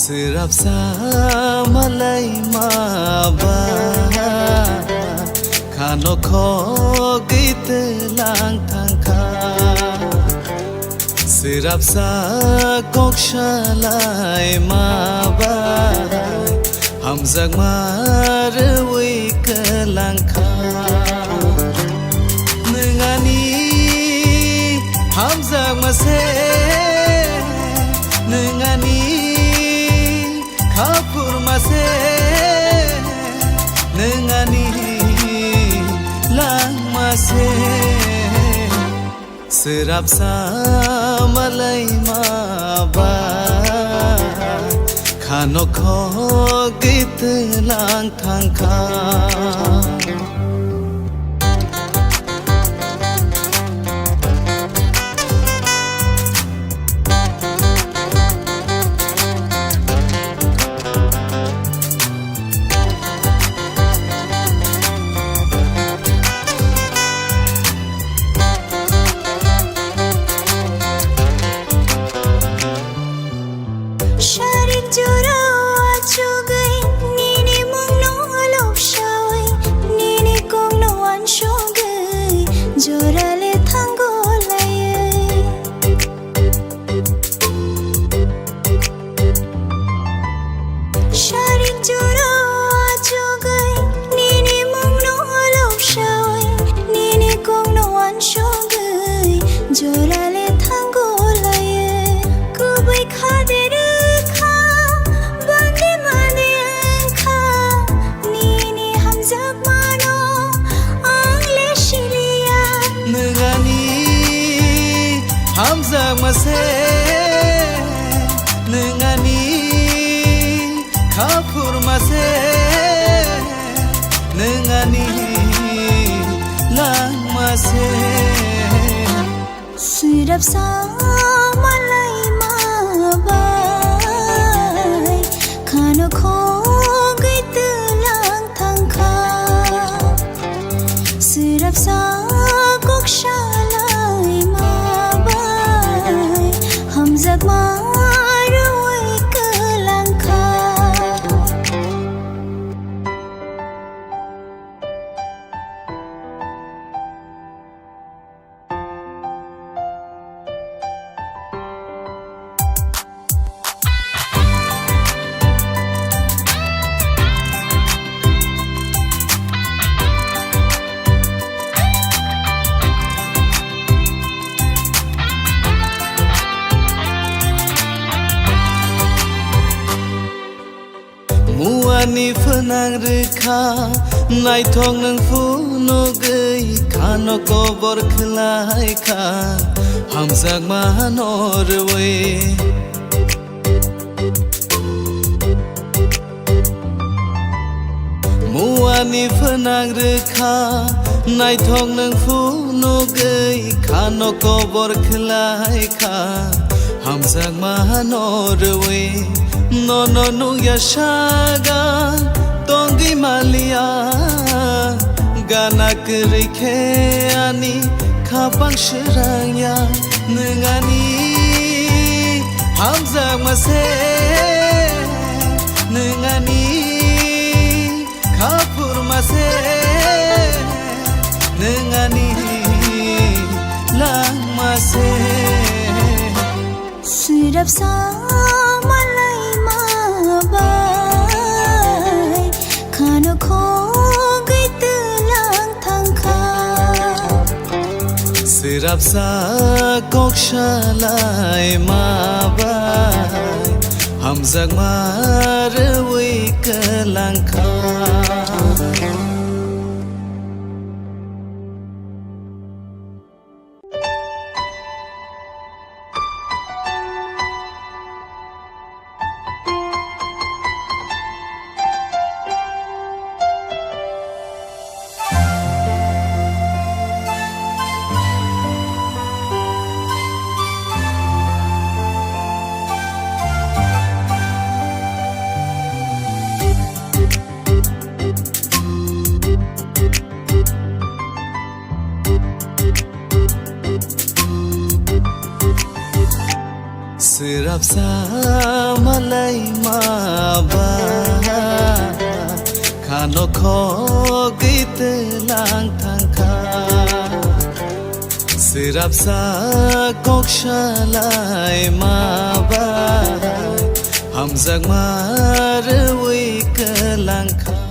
Serap sama lai maba Kano kho gite lang thang kha Serap sa kok shalai maba Ham zak mar wi ke lang kha Nengani ham zak ma se Nengani Kapur mase Nengani lang mase Serap sa malay maba Kano kho git lang thang kha Ham zak mase Nengani Kapur mase Nengani lang mase Serap sa malay mabay Kano kho git lang thang kha Serap sa kok shalai Zak marway ke langka Muani phenang rekha Nai thong nang phu no gei Kano ko bor khlai kha Ham zak ma nor we Muani phenang rekha Nai thong nang phu no gei Kano ko bor khlai kha Ham zak ma nor we No no no yashaga tongi malia Gana kerikhe ani khapang shiraya Nengani hamzak mase Nengani khapur mase Nengani lang mase Serap sa malay mabay Kano kho git lang thang kha Serap sa kok shalai mabay Ham zak mar wi ke lang kha Sirap sama lai ma ba Khano kho gite lang thang kha Sirap sa kok shalai ma ba Ham zak ma re wi ke lang kha